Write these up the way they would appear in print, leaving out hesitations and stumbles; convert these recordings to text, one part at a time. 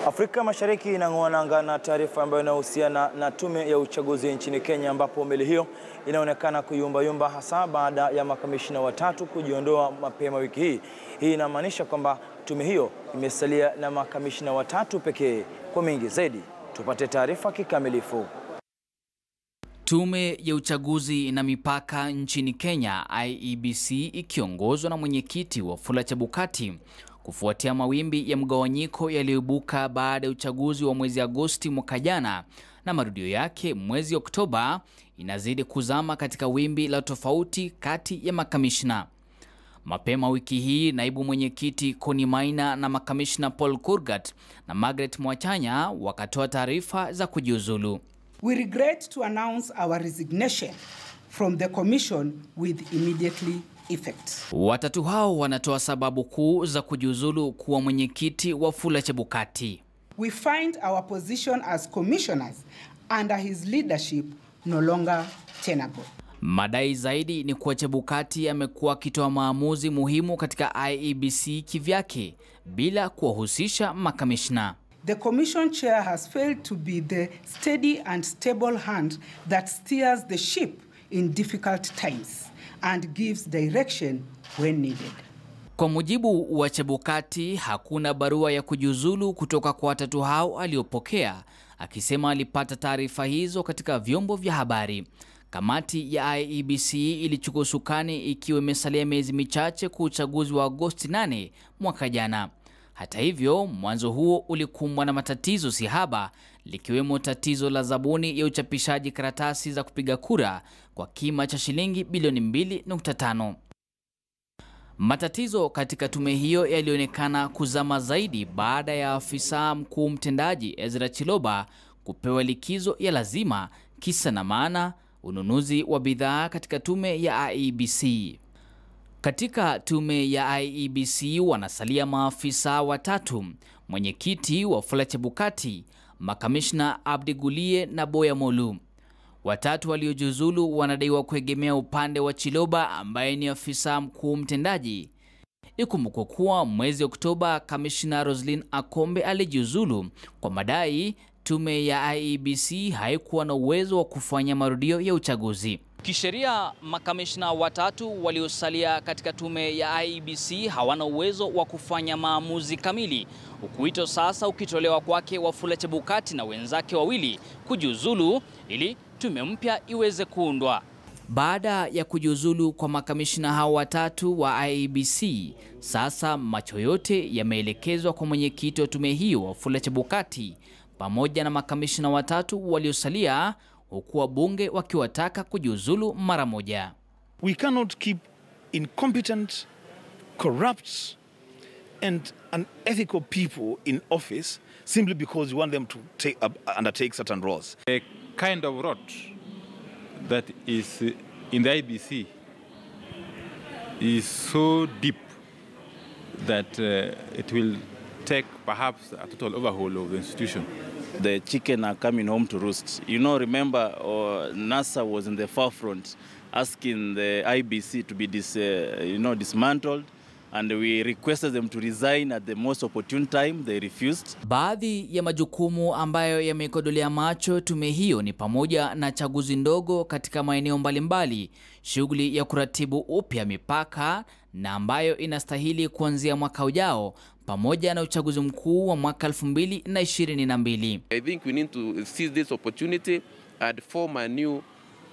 Afrika Mashariki inang'oa nanga na taarifa ambayo inahusiana na tume ya uchaguzi nchini Kenya, ambapo meli hiyo inaonekana kuyumba hasa baada ya makamishna watatu kujiondoa mapema wiki hii. Hii inamaanisha kwamba tume hiyo imesalia na makamishna watatu pekee. Kwa mengi zaidi, tupate taarifa kikamilifu. Tume ya uchaguzi na mipaka nchini Kenya IEBC ikiongozwa na mwenyekiti Wafula Chebukati kufuatia mawimbi ya mgawanyiko yaliyoibuka baada ya uchaguzi wa mwezi Agosti mwaka jana na marudio yake mwezi Oktoba, inazidi kuzama katika wimbi la tofauti kati ya makamishna. Mapema wiki hii, naibu mwenyekiti Koni Maina na makamishna Paul Kurgat na Margaret Mwachanya wakatoa taarifa za kujiuzulu. We regret to announce our resignation from the commission with immediately effect. Watatu hao wanatoa sababu kuu za kujiuzulu kuwa mwenyekiti Wafula Chebukati. We find our position as commissioners under his leadership no longer tenable. Madai zaidi ni kuwa Chebukati amekuwa akitoa maamuzi muhimu katika IEBC kivyake bila kuwahusisha makamishna. The commission chair has failed to be the steady and stable hand that steers the ship in difficult times and gives direction when needed. Kwa mujibu wa Chebukati, hakuna barua ya kujiuzulu kutoka kwa watatu hao aliyopokea, akisema alipata taarifa hizo katika vyombo vya habari. Kamati ya IEBC ilichukua usukani ikiwa imesalia miezi michache kwa uchaguzi wa Agosti 8 mwaka jana. Hata hivyo, mwanzo huo ulikumbwa na matatizo sihaba, likiwemo tatizo la zabuni ya uchapishaji karatasi za kupiga kura kwa kima cha shilingi bilioni 2.5. Matatizo katika tume hiyo yalionekana kuzama zaidi baada ya afisa mkuu mtendaji Ezra Chiloba kupewa likizo ya lazima, kisa na maana ununuzi wa bidhaa katika tume ya IEBC. Katika tume ya IEBC wanasalia maafisa watatu: mwenyekiti Wafula Chebukati, makamishna Abdi Gulie na Boya Molu. Watatu waliojiuzulu wanadaiwa kuegemea upande wa Chiloba ambaye ni afisa mkuu mtendaji. Ikumbukwe kuwa mwezi Oktoba kamishna Roslyn Akombe alijiuzulu kwa madai tume ya IEBC haikuwa na uwezo wa kufanya marudio ya uchaguzi. Kisheria, makamishna watatu waliosalia katika tume ya IEBC hawana uwezo wa kufanya maamuzi kamili, ukuito sasa ukitolewa kwake Wafula Chebukati na wenzake wawili kujiuzulu ili tume mpya iweze kuundwa. Baada ya kujiuzulu kwa makamishna hao watatu wa IEBC, sasa macho yote yameelekezwa kwa mwenyekiti wa tume hiyo Wafula Chebukati pamoja na makamishna watatu waliosalia, huku wabunge wakiwataka kujiuzulu mara moja. We cannot keep incompetent, corrupt and unethical people in office simply because we want them to undertake certain roles. A kind of rot that is in the IEBC is so deep that it will take perhaps a total overhaul of the institution. The chicken are coming home to roost. You know, remember NASA was in the forefront asking the IEBC to be dismantled, and we requested them to resign at the most opportune time. They refused. Baadhi ya majukumu ambayo yamekodolea macho tume hiyo ni pamoja na chaguzi ndogo katika maeneo mbalimbali, shughuli ya kuratibu upya mipaka na ambayo inastahili kuanzia mwaka ujao, pamoja na uchaguzi mkuu wa mwaka 2022. I think we need to seize this opportunity and form a new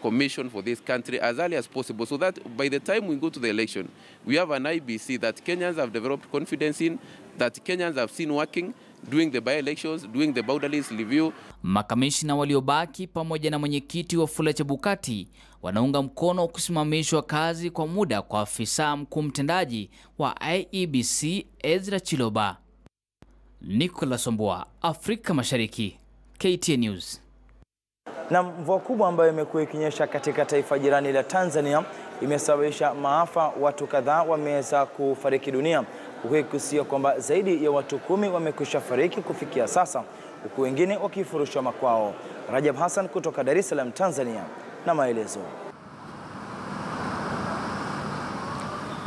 commission for this country as early as possible, so that by the time we go to the election, we have an IEBC that Kenyans have developed confidence in, that Kenyans have seen working, doing the by-elections, doing the boundaries review. Makamishna waliobaki pamoja na mwenyekiti Wafula Chebukati wanaunga mkono kusimamishwa kazi kwa muda kwa afisa mkuu mtendaji wa IEBC Ezra Chiloba. Nicholas Omboa, Afrika Mashariki, KTN News. Na mvua kubwa ambayo imekuwa ikinyesha katika taifa jirani la Tanzania imesababisha maafa. Watu kadhaa wameweza kufariki dunia, ukikusia kwamba zaidi ya watu 10 wamekwisha fariki kufikia sasa, huku wengine wakifurushwa makwao. Rajab Hassan kutoka Dar es Salaam, Tanzania na maelezo.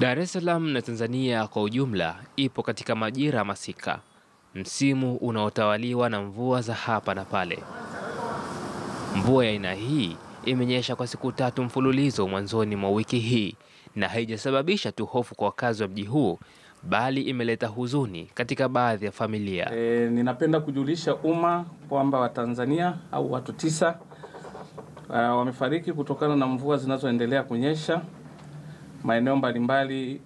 Dar es Salaam na Tanzania kwa ujumla ipo katika majira masika. msimu unaotawaliwa na mvua za hapa na pale. Mvua ya aina hii imenyesha kwa siku 3 mfululizo mwanzoni mwa wiki hii na haijasababisha tu hofu kwa wakazi wa mji huu, bali imeleta huzuni katika baadhi ya familia. Ninapenda kujulisha umma kwamba Watanzania au watu 9 wamefariki kutokana na mvua zinazoendelea kunyesha maeneo mbalimbali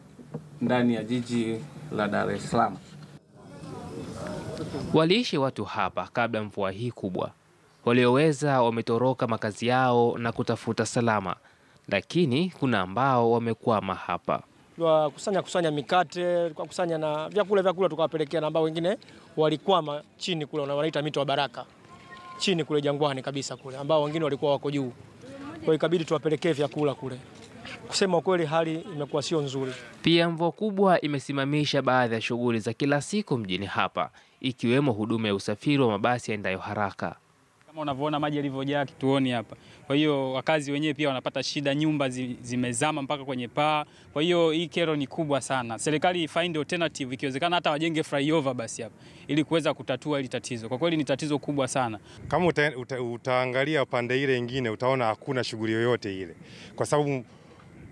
ndani ya jiji la Dar es Salaam. Waliishi watu hapa kabla mvua hii kubwa. Walioweza wametoroka makazi yao na kutafuta salama, lakini kuna ambao wamekwama hapa. Kusanya mikate, kusanya na vyakula tukawapelekea, na ambao wengine walikwama chini kule wanaita mito wa Baraka. Chini kule jangwani kabisa kule, ambao wengine walikuwa wako juu. Kwa ikabidi tuwapelekee vyakula kule. Kusema kweli hali imekuwa sio nzuri. Pia mvua kubwa imesimamisha baadhi ya shughuli za kila siku mjini hapa, ikiwemo huduma ya usafiri wa mabasi yaendayo haraka. Kama unavyoona maji yalivyojaa kituoni hapa. Kwa hiyo wakazi wenyewe pia wanapata shida, nyumba zimezama mpaka kwenye paa. Kwa hiyo hii kero ni kubwa sana. Serikali find alternative, ikiwezekana hata wajenge flyover basi hapa ili kuweza kutatua hili tatizo. Kwa kweli ni tatizo kubwa sana. Kama utaangalia pande ile nyingine utaona hakuna shughuli yoyote ile. Kwa sababu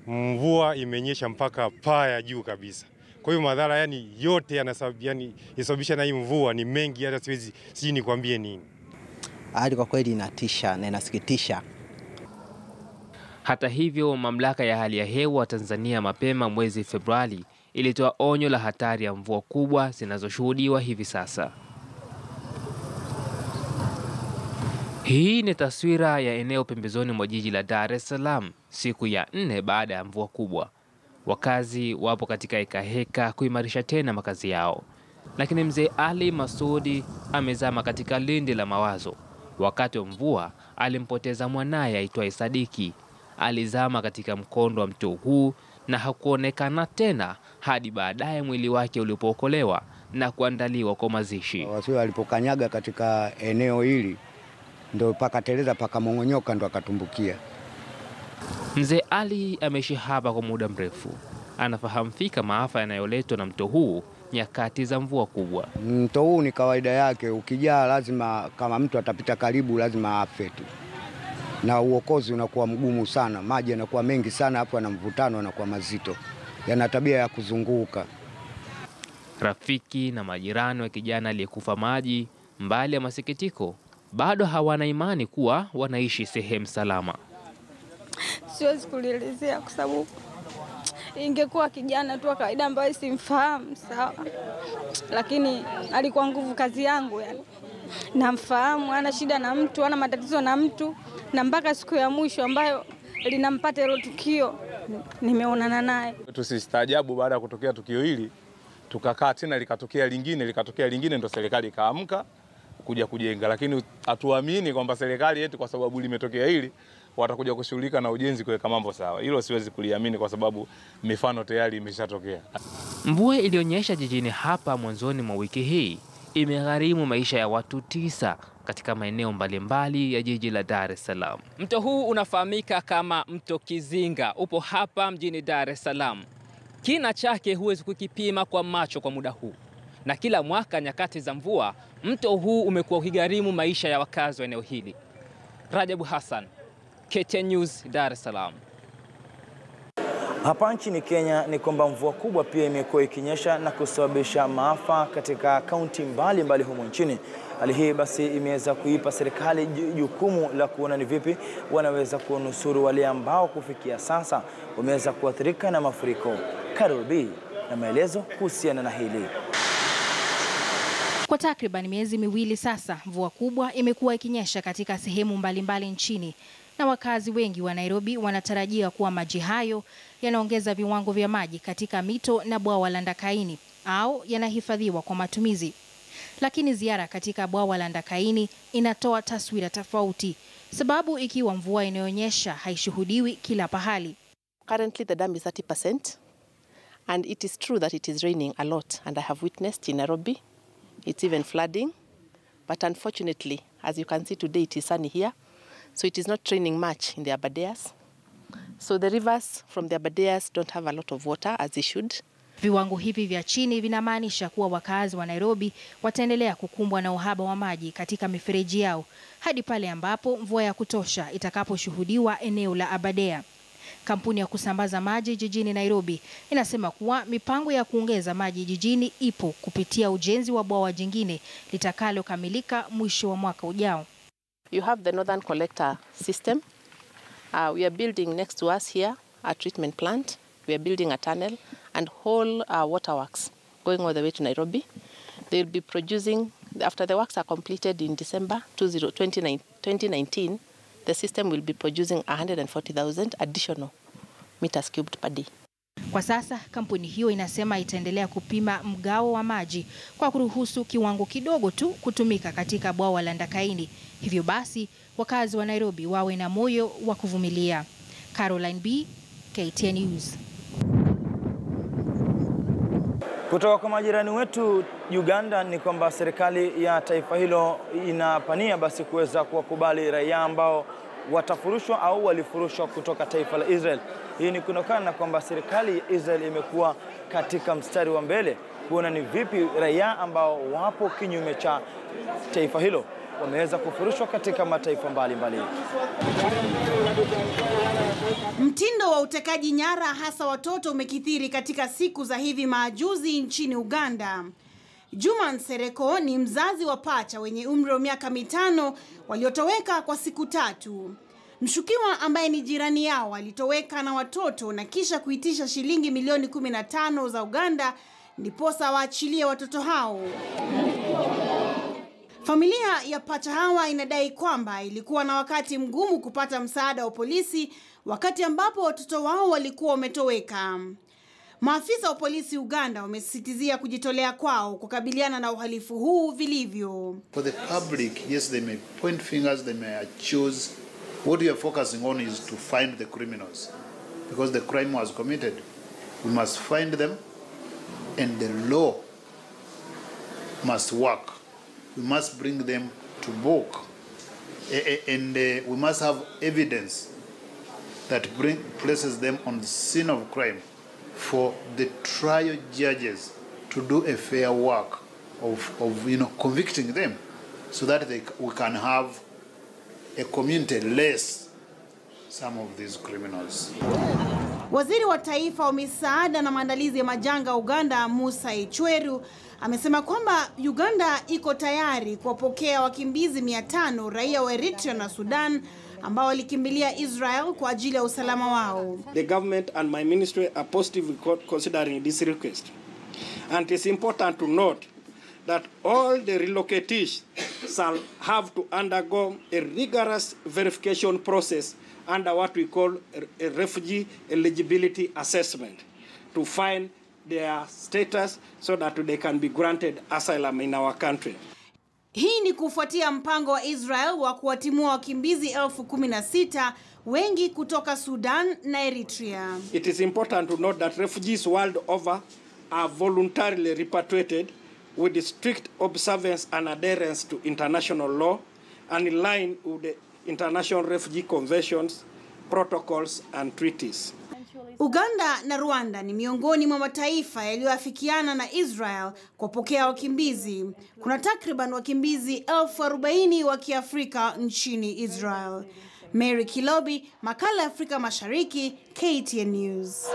mvua imenyesha mpaka paa ya juu kabisa. Kwa hiyo madhara yote yanasababisha na hii mvua ni mengi, hata sijui nikwambie nini. Hali kwa kweli inatisha na inasikitisha. Hata hivyo, mamlaka ya hali ya hewa Tanzania mapema mwezi Februari ilitoa onyo la hatari ya mvua kubwa zinazoshuhudiwa hivi sasa. Hii ni taswira ya eneo pembezoni mwa jiji la Dar es Salaam siku ya 4 baada ya mvua kubwa. Wakazi wapo katika heka kuimarisha tena makazi yao. Lakini mzee Ali Masudi amezama katika lindi la mawazo. Wakati wa mvua alimpoteza mwanaye aitwaye Sadiki. Alizama katika mkondo wa mto huu na hakuonekana tena hadi baadaye mwili wake ulipookolewa na kuandaliwa kwa mazishi. Wasio alipokanyaga katika eneo hili ndio pakateleza pakamong'onyoka ndo akatumbukia. Mzee Ali ameishi hapa kwa muda mrefu. Anafahamu fika maafa yanayoletwa na mto huu nyakati za mvua kubwa. Mto huu ni kawaida yake, ukijaa lazima, kama mtu atapita karibu lazima afe tu. Na uokozi unakuwa mgumu sana, maji yanakuwa mengi sana hapo na mvutano unakuwa mazito. Yana tabia ya kuzunguka. Rafiki na majirani wa kijana aliyekufa maji, mbali ya masikitiko, bado hawana imani kuwa wanaishi sehemu salama. Siwezi kulielezea kwa sababu ingekuwa kijana tu kawaida ambaye simfahamu sawa. Lakini alikuwa nguvu kazi yangu yani. Namfahamu, ana shida na mtu, ana matatizo na mtu, na mpaka siku ya mwisho ambayo linampata hilo tukio nimeonana naye. Tusistaajabu baada ya kutokea tukio hili tukakaa tena likatokea lingine ndio serikali ikaamka kuja kujenga, lakini hatuamini kwamba serikali yetu kwa sababu limetokea hili watakuja kushughulika na ujenzi kuweka mambo sawa. Hilo siwezi kuliamini kwa sababu mifano tayari imeshatokea. Mvua ilionyesha jijini hapa mwanzoni mwa wiki hii imegharimu maisha ya watu 9 katika maeneo mbalimbali ya jiji la Dar es Salaam. Mto huu unafahamika kama mto Kizinga, upo hapa mjini Dar es Salaam. Kina chake huwezi kukipima kwa macho kwa muda huu. Na kila mwaka nyakati za mvua, mto huu umekuwa ukigharimu maisha ya wakazi wa eneo hili. Rajabu Hassan, KTN News, Dar es Salaam. Hapa nchini Kenya ni kwamba mvua kubwa pia imekuwa ikinyesha na kusababisha maafa katika kaunti mbalimbali humo nchini. Hali hii basi imeweza kuipa serikali jukumu la kuona ni vipi wanaweza kunusuru wale ambao kufikia sasa wameweza kuathirika na mafuriko. Carol B na maelezo kuhusiana na hili. Kwa takriban miezi miwili sasa, mvua kubwa imekuwa ikinyesha katika sehemu mbalimbali nchini. Na wakazi wengi wa Nairobi wanatarajia kuwa maji hayo yanaongeza viwango vya maji katika mito na bwawa la Ndakaini au yanahifadhiwa kwa matumizi. Lakini ziara katika bwawa la Ndakaini inatoa taswira tofauti, sababu ikiwa mvua inayonyesha haishuhudiwi kila pahali. Currently the dam is 30% and it is true that it is raining a lot, and I have witnessed in Nairobi it's even flooding, but unfortunately as you can see today it is sunny here. So it is not raining much in the Abadeas. So the rivers from the Abadeas don't have a lot of water as they should. Viwango hivi vya chini vinamaanisha kuwa wakazi wa Nairobi wataendelea kukumbwa na uhaba wa maji katika mifereji yao hadi pale ambapo mvua ya kutosha itakaposhuhudiwa eneo la Aberdare. Kampuni ya kusambaza maji jijini Nairobi inasema kuwa mipango ya kuongeza maji jijini ipo kupitia ujenzi wa bwawa jingine litakalokamilika mwisho wa mwaka ujao. You have the northern collector system. We are building next to us here a treatment plant. We are building a tunnel and whole waterworks going all the way to Nairobi. They'll be producing, after the works are completed in December 2019, the system will be producing 140,000 additional meters cubed per day. Kwa sasa kampuni hiyo inasema itaendelea kupima mgao wa maji kwa kuruhusu kiwango kidogo tu kutumika katika bwawa la Ndakaini. Hivyo basi wakazi wa Nairobi wawe na moyo wa kuvumilia. Caroline B, KTN News. Kutoka kwa majirani wetu Uganda ni kwamba serikali ya taifa hilo inapania basi kuweza kuwakubali raia ambao watafurushwa au walifurushwa kutoka taifa la Israel. Hii ni kutokana na kwamba serikali ya Israel imekuwa katika mstari wa mbele kuona ni vipi raia ambao wapo kinyume cha taifa hilo wameweza kufurushwa katika mataifa mbalimbali. Mtindo wa utekaji nyara hasa watoto umekithiri katika siku za hivi majuzi nchini Uganda. Juma Nsereko ni mzazi wa pacha wenye umri wa miaka 5 waliotoweka kwa siku 3. Mshukiwa ambaye ni jirani yao alitoweka na watoto na kisha kuitisha shilingi milioni 15 za Uganda ndiposa waachilie watoto hao. Familia ya pacha hawa inadai kwamba ilikuwa na wakati mgumu kupata msaada wa polisi wakati ambapo watoto wao walikuwa wametoweka. Maafisa wa polisi Uganda wamesisitizia kujitolea kwao kukabiliana na uhalifu huu vilivyo. For the public, yes, they may point fingers, they may accuse. What we are focusing on is to find the criminals because the crime was committed. We must find them and the law must work. We must bring them to book and we must have evidence that places them on the scene of crime for the trial judges to do a fair work of convicting them so that we can have a community less some of these criminals. Waziri wa Taifa wa Misaada na Maandalizi ya Majanga Uganda, Musa Ichweru, amesema kwamba Uganda iko tayari kuwapokea wakimbizi 500 raia wa Eritrea na Sudan ambao walikimbilia Israel kwa ajili ya usalama wao. The government and my ministry are positively considering this request. And it's important to note that all the relocatees shall have to undergo a rigorous verification process under what we call a refugee eligibility assessment to find their status so that they can be granted asylum in our country. Hii ni kufuatia mpango wa Israel wa kuwatimua wakimbizi 16,000 wengi kutoka Sudan na Eritrea. It is important to note that refugees world over are voluntarily repatriated with the strict observance and adherence to international law and in line with the international refugee conventions, protocols and treaties. Uganda na Rwanda ni miongoni mwa mataifa yaliyoafikiana na Israel kupokea wakimbizi. Kuna takriban wakimbizi 40,000 wa Kiafrika nchini Israel. Mary Kilobi, makala ya Afrika Mashariki, KTN News.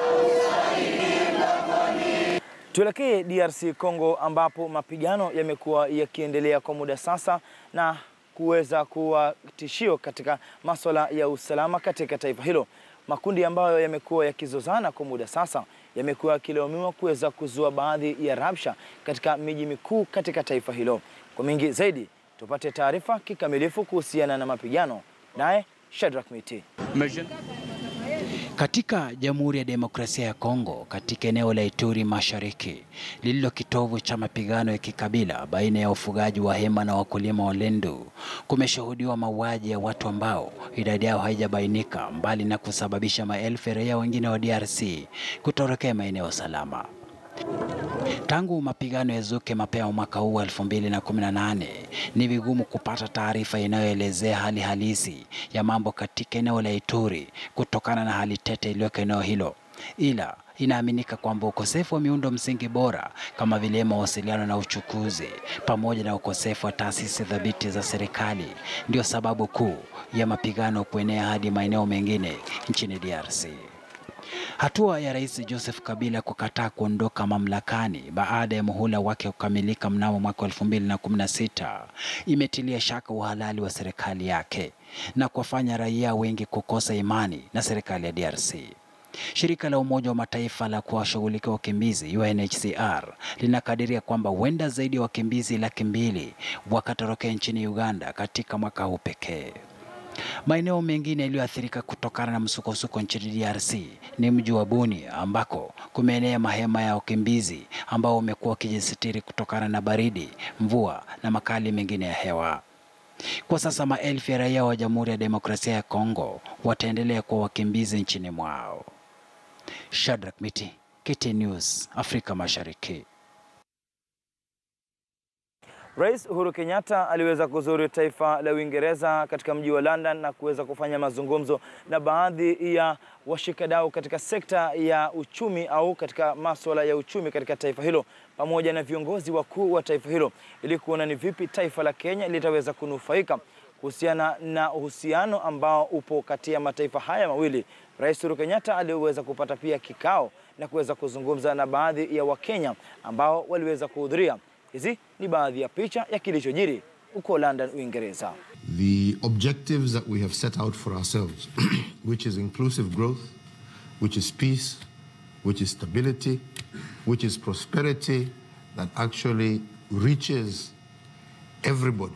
Tuelekee DRC Congo ambapo mapigano yamekuwa yakiendelea kwa muda sasa na kuweza kuwa tishio katika masuala ya usalama katika taifa hilo. Makundi ambayo yamekuwa yakizozana kwa muda sasa yamekuwa yakilaumiwa kuweza kuzua baadhi ya rabsha katika miji mikuu katika taifa hilo. Kwa mingi zaidi tupate taarifa kikamilifu kuhusiana na mapigano naye Shadrack Miti. Katika Jamhuri ya Demokrasia ya Kongo, katika eneo la Ituri Mashariki, lililo kitovu cha mapigano ya kikabila baina ya wafugaji wa hema na wakulima wa Lendu, kumeshuhudiwa mauaji ya watu ambao idadi yao haijabainika, mbali na kusababisha maelfu ya raia wengine wa DRC kutorokea maeneo salama. Tangu mapigano yazuke mapema mwaka huu 2018, ni vigumu kupata taarifa inayoelezea hali halisi ya mambo katika eneo la Ituri kutokana na hali tete iliyoko eneo hilo. ila inaaminika kwamba ukosefu wa miundo msingi bora kama vile mawasiliano na uchukuzi pamoja na ukosefu wa taasisi thabiti za serikali ndio sababu kuu ya mapigano kuenea hadi maeneo mengine nchini DRC. Hatua ya Rais Joseph Kabila kukataa kuondoka mamlakani baada ya muhula wake kukamilika mnamo mwaka 2016 imetilia shaka uhalali wa serikali yake na kuwafanya raia wengi kukosa imani na serikali ya DRC. Shirika la Umoja wa Mataifa la kuwashughulikia wakimbizi UNHCR linakadiria kwamba huenda zaidi ya wakimbizi 200,000 wakatorokea nchini Uganda katika mwaka huu pekee. Maeneo mengine yaliyoathirika kutokana na msukosuko nchini DRC ni mji wa Bunia ambako kumeenea mahema ya wakimbizi ambao wamekuwa wakijisitiri kutokana na baridi, mvua na makali mengine ya hewa. Kwa sasa maelfu ya raia wa Jamhuri ya Demokrasia ya Kongo wataendelea kuwa wakimbizi nchini mwao. Shadrack Miti, KT News, Afrika Mashariki. Rais Uhuru Kenyatta aliweza kuzuru taifa la Uingereza katika mji wa London na kuweza kufanya mazungumzo na baadhi ya washikadau katika sekta ya uchumi au katika masuala ya uchumi katika taifa hilo pamoja na viongozi wakuu wa taifa hilo ili kuona ni vipi taifa la Kenya litaweza kunufaika kuhusiana na uhusiano ambao upo kati ya mataifa haya mawili. Rais Uhuru Kenyatta aliweza kupata pia kikao na kuweza kuzungumza na baadhi ya Wakenya ambao waliweza kuhudhuria. Hizi ni baadhi ya picha ya kilichojiri huko London, Uingereza. The objectives that we have set out for ourselves, which is inclusive growth, which is peace, which is stability, which is prosperity that actually reaches everybody.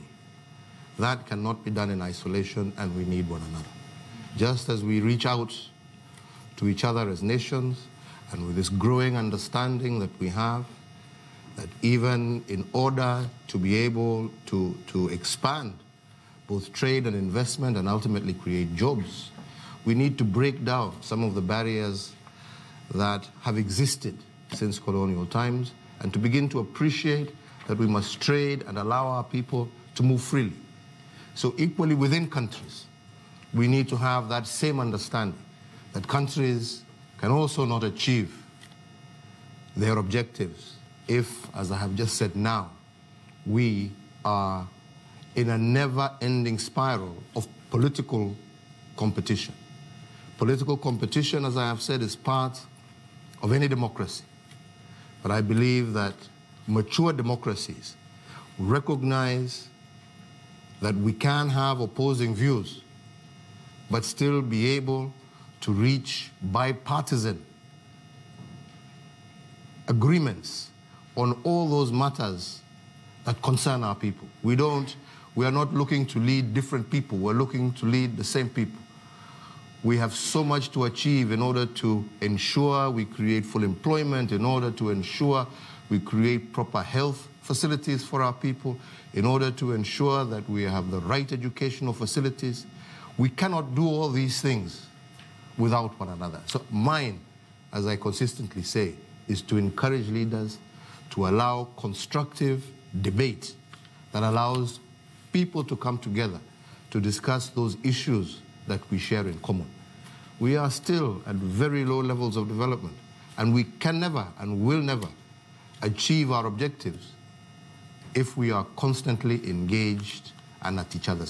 That cannot be done in isolation, and we need one another. Just as we reach out to each other as nations, and with this growing understanding that we have, that even in order to be able to expand both trade and investment and ultimately create jobs, we need to break down some of the barriers that have existed since colonial times and to begin to appreciate that we must trade and allow our people to move freely. So equally within countries, we need to have that same understanding that countries can also not achieve their objectives if, as I have just said now, we are in a never-ending spiral of political competition. Political competition, as I have said, is part of any democracy. But I believe that mature democracies recognize that we can have opposing views, but still be able to reach bipartisan agreements on all those matters that concern our people. We are not looking to lead different people, we're looking to lead the same people. We have so much to achieve in order to ensure we create full employment, in order to ensure we create proper health facilities for our people, in order to ensure that we have the right educational facilities. We cannot do all these things without one another. So mine, as I consistently say, is to encourage leaders to allow constructive debate that allows people to come together to discuss those issues that we share in common. We are still at very low levels of development, and we can never and will never achieve our objectives if we are constantly engaged and at each other's